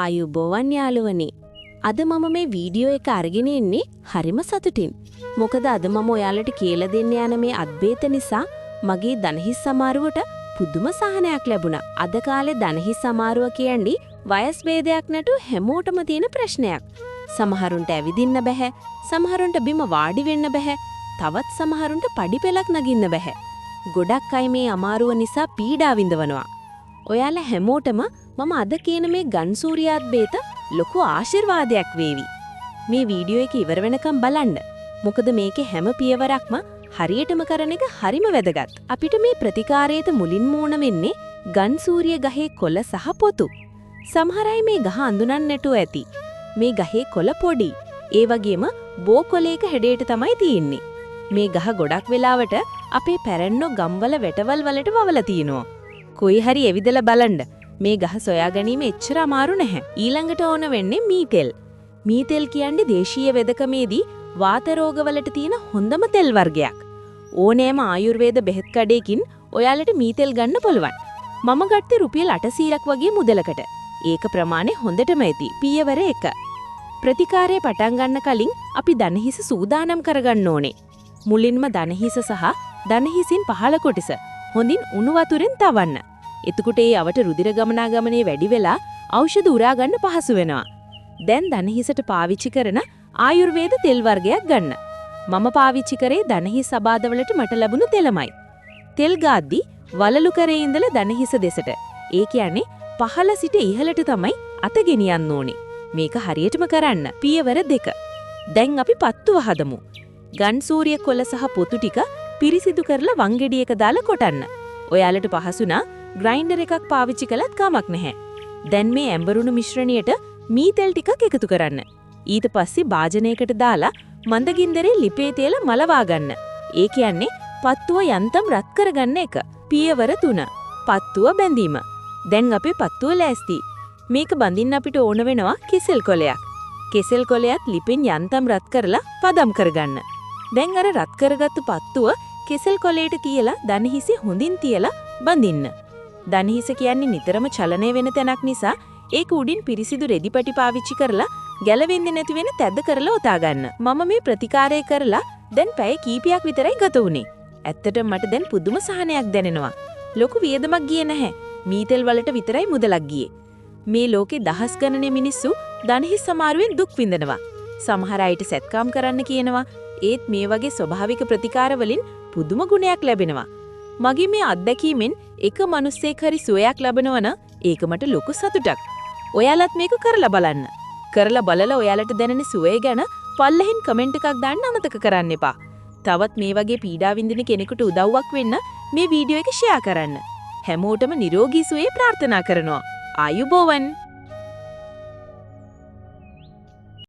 ආයුබෝවන් යාළුවනි. අද මම මේ වීඩියෝ එක අරගෙන ඉන්නේ හරිම සතුටින්. මොකද අද මම ඔයාලට කියලා දෙන්න යන මේ අද්භේත නිසා මගේ දණහිස් සමාරුවට පුදුම සහනයක් ලැබුණා. අද කාලේ දණහිස් සමාරුව කියන්නේ වයස් ભેදයක් නැතු හැමෝටම තියෙන ප්‍රශ්නයක්. සමහරුන්ට ඇවිදින්න බෑ, සමහරුන්ට බිම වාඩි වෙන්න බෑ, තවත් සමහරුන්ට පඩිපෙලක් නගින්න බෑ. ගොඩක් අය මේ අමාරුව නිසා පීඩා විඳවනවා. ඔයාලා හැමෝටම මම අද කියන මේ ගන්සූරියාත් බේත ලොකු ආශිර්වාදයක් වේවි. මේ වීඩියෝ එක ඉවර වෙනකම් බලන්න. මොකද මේකේ හැම පියවරක්ම හරියටම කරන එක හරිම වැදගත්. අපිට මේ ප්‍රතිකාරයට මුලින්ම ඕන වෙන්නේ ගන්සූරිය ගහේ කොළ සහ පොතු. සමහර අය මේ ගහ අඳුනන්නේ නැතුව ඇති. මේ ගහේ කොළ පොඩි. ඒ වගේම බෝ කොළයක හැඩයට තමයි තියෙන්නේ. මේ ගහ ගොඩක් වෙලාවට අපේ පැරණ්ණෝ ගම්වල වැටවල් වලට වවලා තිනවා. කොයි හරි එවිදලා බලන්න. මේ ගහ සොයා ගැනීම එච්චර අමාරු නැහැ. ඊළඟට ඕන වෙන්නේ මීතෙල්. මීතෙල් කියන්නේ දේශීය වෙදකමේදී වාත රෝගවලට තියෙන හොඳම තෙල් වර්ගයක්. ඕනෑම ආයුර්වේද බෙහෙත් කඩේකින් ඔයාලට මීතෙල් ගන්න පුළුවන්. මම ගත්තේ රුපියල් 800ක් වගේ මුදලකට. ඒක ප්‍රමාණය හොඳටම ඇති. පියවර 1. ප්‍රතිකාරය පටන් ගන්න කලින් අපි දණහිස සූදානම් කරගන්න ඕනේ. මුලින්ම දණහිස සහ දණහිසින් පහළ කොටස හොඳින් උණු වතුරෙන් තවන්න. එතකොට ඒ අවට රුධිර ගමනාගමනය වැඩි වෙලා ඖෂධ උරා ගන්න පහසු වෙනවා. දැන් දණහිසට පාවිච්චි කරන ආයුර්වේද තෙල් වර්ගයක් ගන්න. මම පාවිච්චි කරේ දණහිස් අබාධවලට මට ලැබුණු තෙලමයි. තෙල් ගාද්දි වලලු කරේ ඉඳලා දණහිස දෙසට. ඒ කියන්නේ පහළ සිට ඉහළට තමයි අත ගෙනියන්න ඕනේ. මේක හරියටම කරන්න. පියවර 2. දැන් අපි පත්තුව හදමු. ගන්සූරිය කොළ සහ පොතු ටික පිරිසිදු කරලා වංගෙඩියක දාලා කොටන්න. ඔයාලට පහසු නම් ග්‍රයින්ඩර් එකක් පාවිච්චි කළත් කමක් නැහැ. දැන් මේ ඇඹරුණු මිශ්‍රණයට මීතෙල් ටිකක් එකතු කරන්න. ඊට පස්සේ භාජනයකට දාලා මන්ද ගින්දරේ ලිපේ තියලා මලවා ගන්න. ඒ කියන්නේ පත්තුව යන්තම් රත් කරගන්න එක. පියවර 3. පත්තුව බැඳීම. දැන් අපේ පත්තුව ලෑස්ති. මේක බඳින්න අපිට ඕන වෙනවා කෙසෙල් කොලයක්. කෙසෙල් කොලයත් ලිපෙන් යන්තම් රත් කරලා පදම් කරගන්න. දැන් අර රත් කරගත්තු පත්තුව කෙසෙල් කොලයට තියලා දණහිසේ හොඳින් තියලා බඳින්න. දණහිස කියන්නේ නිතරම චලනය වෙන තැනක් නිසා ඒක උඩින් පිරිසිදු රෙදිපටි පාවිච්චි කරලා ගැලවෙන්නේ නැති වෙන තැද්ද කරලා ඔතා ගන්න. මම මේ ප්‍රතිකාරය කරලා දැන් පැය කීපයක් විතරයි ගත වුනේ. ඇත්තටම මට දැන් පුදුම සහනයක් දැනෙනවා. ලොකු වියදමක් ගියේ නැහැ. මීතෙල් වලට විතරයි මුදලක් ගියේ. මේ ලෝකේ දහස් ගණනේ මිනිස්සු දණහිස් සමාරුවෙන් දුක් විඳිනවා. සමහර අයට සැත්කාම් කරන්න කියනවා. ඒත් මේ වගේ ස්වභාවික ප්‍රතිකාර වලින් පුදුම ගුණයක් ලැබෙනවා. මගේ මේ අත්දැකීමෙන් එක මිනිස්සෙක් හරි සුවයක් ලබනවා නම් ඒක මට ලොකු සතුටක්. ඔයාලත් මේක කරලා බලන්න. කරලා බලලා ඔයාලට දැනෙන සුවය ගැන පල්ලෙහින් කමෙන්ට් එකක් දාන්න අමතක කරන්න එපා. තවත් මේ වගේ පීඩා විඳින කෙනෙකුට උදව්වක් වෙන්න මේ වීඩියෝ එක ෂෙයා කරන්න. හැමෝටම නිරෝගී සුවය ප්‍රාර්ථනා කරනවා. ආයුබෝවන්.